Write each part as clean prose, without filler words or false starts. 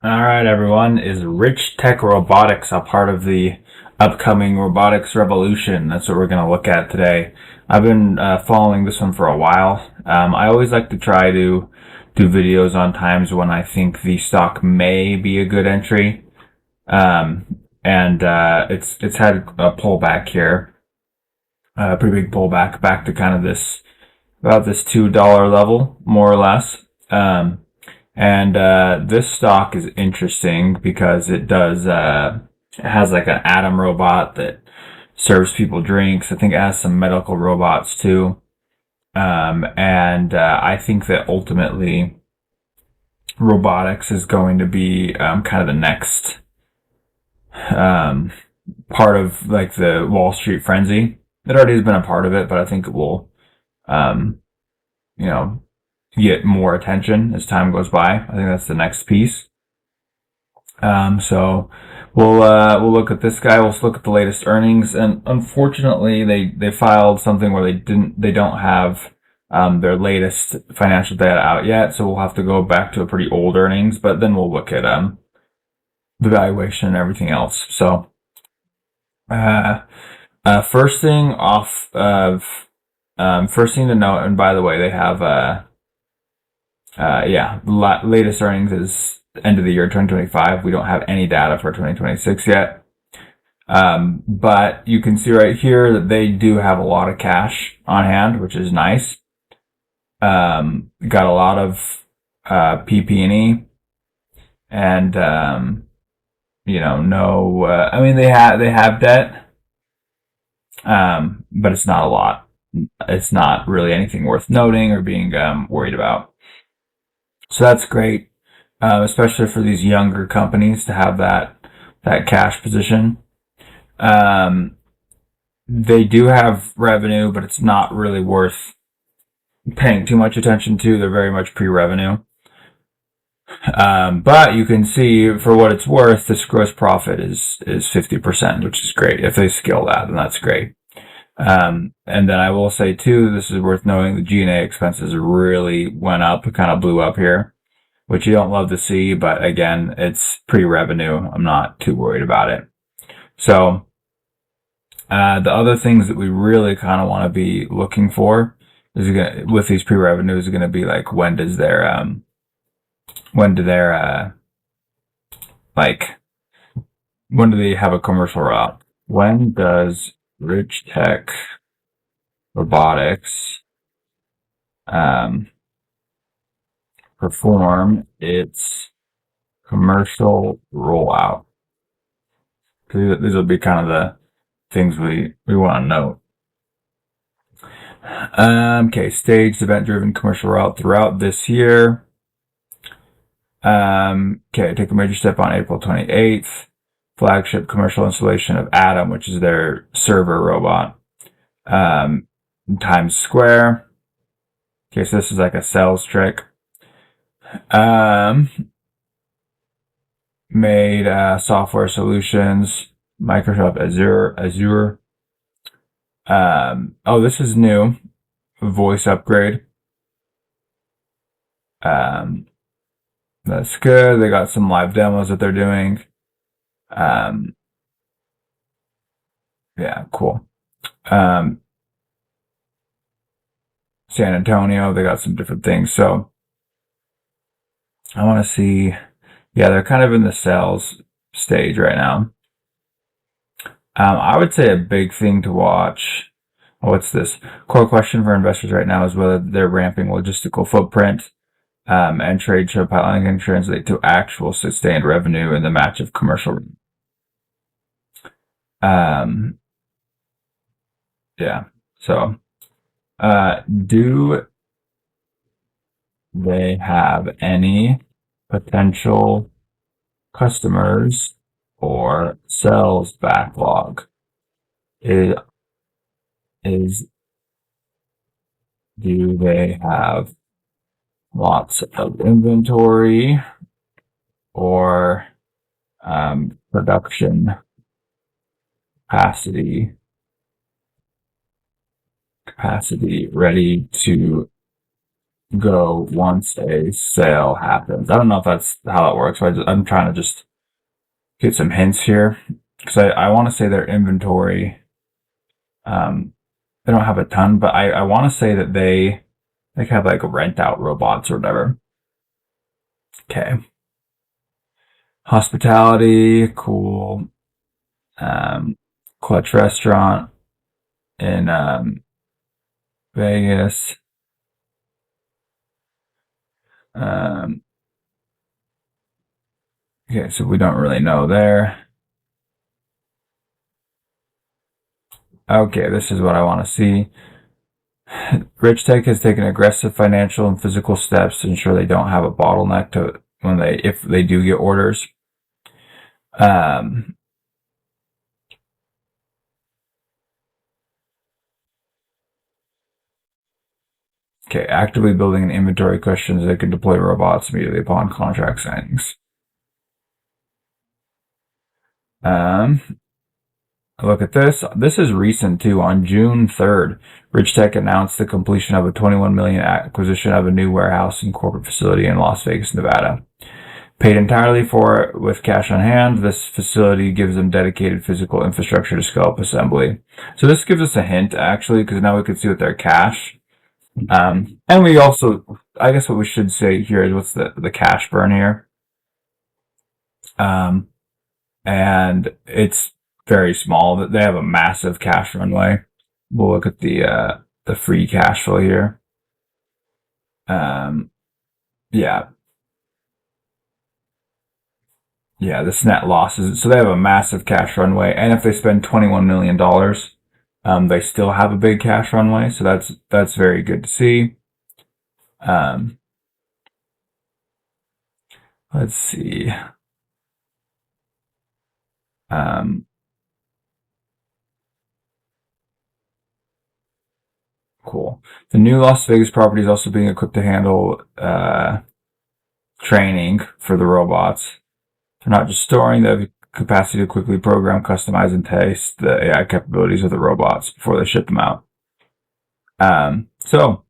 All right, everyone. Is Richtech Robotics a part of the upcoming robotics revolution? That's what we're going to look at today. I've been following this one for a while. I always like to try to do videos on times when I think the stock may be a good entry. And it's had a pullback here, a pretty big pullback back to kind of this about this $2 level, more or less. And this stock is interesting because it has like an Atom robot that serves people drinks. I think it has some medical robots too. And I think that ultimately robotics is going to be kind of the next um, part of like the Wall Street frenzy. It already has been a part of it, but I think it will, um, you know, get more attention as time goes by. I think that's the next piece. So we'll look at this guy. We'll look at the latest earnings, and unfortunately, they filed something where they don't have their latest financial data out yet. So we'll have to go back to a pretty old earnings, but then we'll look at the valuation and everything else. So uh, first thing off of first thing to note, and by the way, they have latest earnings is end of the year 2025. We don't have any data for 2026 yet. But you can see right here that they do have a lot of cash on hand, which is nice. Got a lot of PP&E and no. I mean, they have debt, but it's not a lot. It's not really anything worth noting or being worried about. So that's great, especially for these younger companies to have that cash position. Um, they do have revenue, but it's not really worth paying too much attention to. They're very much pre-revenue. But you can see, for what it's worth, this gross profit is 50%, which is great. If they scale that, then that's great. And then I will say too, this is worth knowing, the G&A expenses really went up, kind of blew up here, which you don't love to see, but again, it's pre-revenue. I'm not too worried about it. So, the other things that we really kind of want to be looking for with these pre-revenues are going to be like, when do they have a commercial route? When does Richtech Robotics perform its commercial rollout? These will be kind of the things we want to note. Okay, staged event-driven commercial route throughout this year. Okay, take a major step on April 28th. Flagship commercial installation of Atom, which is their server robot. Times Square. Okay, so this is like a sales trick. Made software solutions, Microsoft Azure. This is new. Voice upgrade. That's good. They got some live demos that they're doing. Yeah, cool. San Antonio, they got some different things. So I want to see, yeah, they're kind of in the sales stage right now. I would say a big thing to watch. What's this? Core question for investors right now is whether their ramping logistical footprint and trade show pipeline can translate to actual sustained revenue in the match of commercial. Yeah. So, do they have any potential customers or sales backlog? Do they have lots of inventory or production capacity ready to go once a sale happens. I don't know if that's how it works. I'm trying to just get some hints here because I want to say their inventory. They don't have a ton, but I want to say that they have like rent out robots or whatever. Okay. Hospitality, cool. Clutch Restaurant in Vegas. Um, okay, so we don't really know there. Okay, this is what I want to see. Richtech has taken aggressive financial and physical steps to ensure they don't have a bottleneck to if they do get orders. Okay, actively building an inventory cushion so they can deploy robots immediately upon contract signings. Look at this. This is recent too. On June 3rd, Richtech announced the completion of a $21 million acquisition of a new warehouse and corporate facility in Las Vegas, Nevada. Paid entirely for it with cash on hand, this facility gives them dedicated physical infrastructure to scale up assembly. So this gives us a hint, actually, because now we can see with their cash. And we also, I guess what we should say here is what's the cash burn here. And it's very small. They have a massive cash runway. We'll look at the free cash flow here. Yeah. Yeah, this net losses. So they have a massive cash runway. And if they spend $21 million, they still have a big cash runway. So that's very good to see. Let's see. Cool. The new Las Vegas property is also being equipped to handle training for the robots. They're not just storing, they have the capacity to quickly program, customize, and test the AI capabilities of the robots before they ship them out. So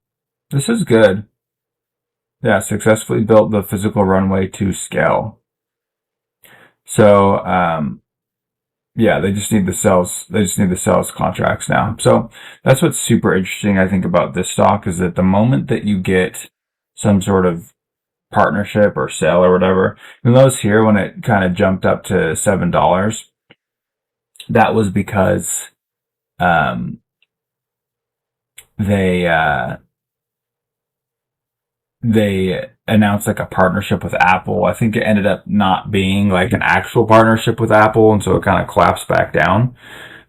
this is good. Yeah, successfully built the physical runway to scale. So yeah, they just need the sales. They just need the sales contracts now. So that's what's super interesting, I think, about this stock is that the moment that you get some sort of partnership or sale or whatever, you'll notice here when it kind of jumped up to $7, that was because they announced like a partnership with Apple. I think it ended up not being like an actual partnership with Apple, and so it kind of collapsed back down.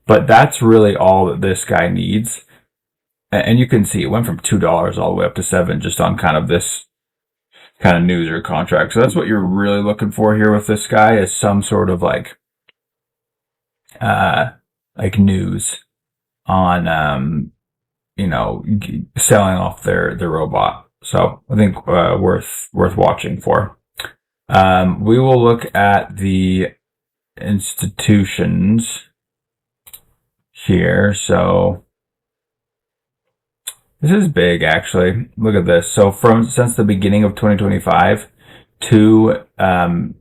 But that's really all that this guy needs. And you can see it went from $2 all the way up to $7 just on kind of this kind of news or contract. So that's what you're really looking for here with this guy is some sort of like news on, selling off their robot. So I think worth watching for. We will look at the institutions here. So this is big, actually. Look at this. So since the beginning of 2025 to Q1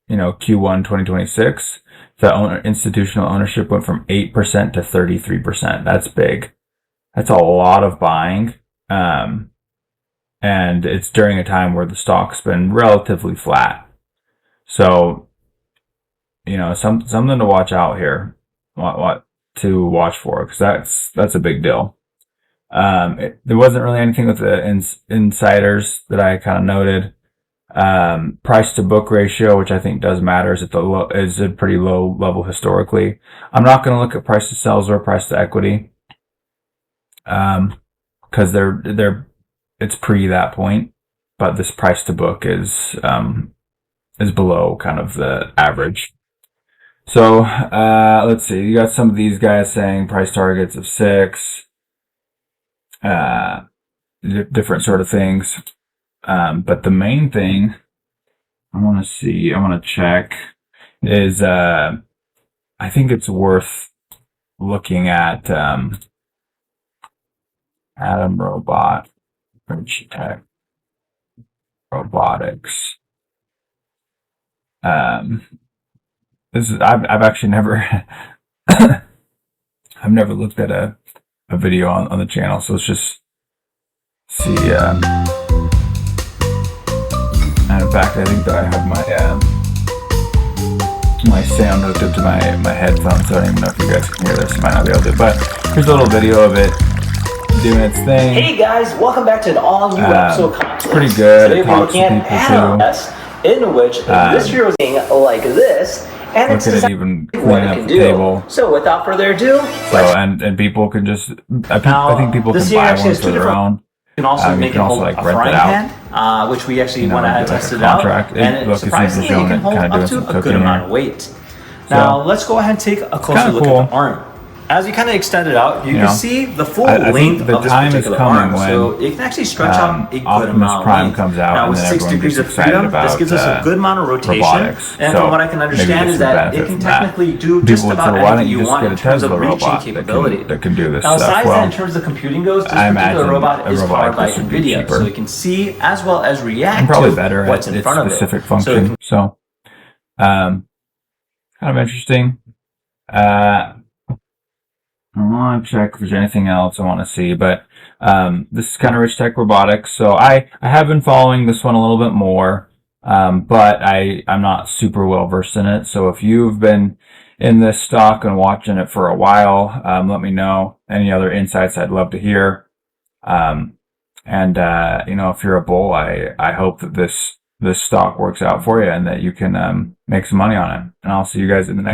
2026, the institutional ownership went from 8% to 33%. That's big. That's a lot of buying. And it's during a time where the stock's been relatively flat. So, something to watch out here. What to watch for, because that's a big deal. There wasn't really anything with the insiders that I kind of noted. Price to book ratio, which I think does matter, is a pretty low level historically. I'm not going to look at price to sales or price to equity, because it's pre that point, but this price to book is below kind of the average. So let's see. You got some of these guys saying price targets of 6, different sort of things. But the main thing I want to check is I think it's worth looking at Atom Robot. Richtech Robotics. This is I've actually never I've never looked at a video on the channel, so let's just see. And in fact, I think that I have my sound hooked up to my headphones, so I don't even know if you guys can hear this. You might not be able to, but here's a little video of it doing its thing. Hey guys, welcome back to an all-new episode of It's pretty good. Today It we're talks to looking people at too. in which this video is being like this, and it's Look at it designed even what cleaning it up can the do. table. So without further ado, So and people can just I think people this can here buy actually one has for two their different. own. You can also make it hold like a rent frying it out. pan, which we actually went ahead and like a tested out, contract. and Look, surprisingly it can hold up to a good amount of weight. Now let's go ahead and take a closer look at the arm. As you kind of extend it out, you can see the full length of this particular arm. So it can actually stretch out a good amount of length. Comes out, now with 6 degrees of freedom, this gives us a good amount of rotation. And from what I can understand is that it can technically do just about anything you want in terms of reaching capability. That can do this now, stuff. aside that, in terms of computing goes, this particular robot is powered by NVIDIA, so it can see as well as react to what's in front of it. Specific function. So, kind of interesting. I want to check if there's anything else I want to see, but this is kind of Richtech Robotics. So I have been following this one a little bit more, but I'm not super well versed in it. So if you've been in this stock and watching it for a while, let me know. Any other insights I'd love to hear. If you're a bull, I hope that this stock works out for you and that you can make some money on it. And I'll see you guys in the next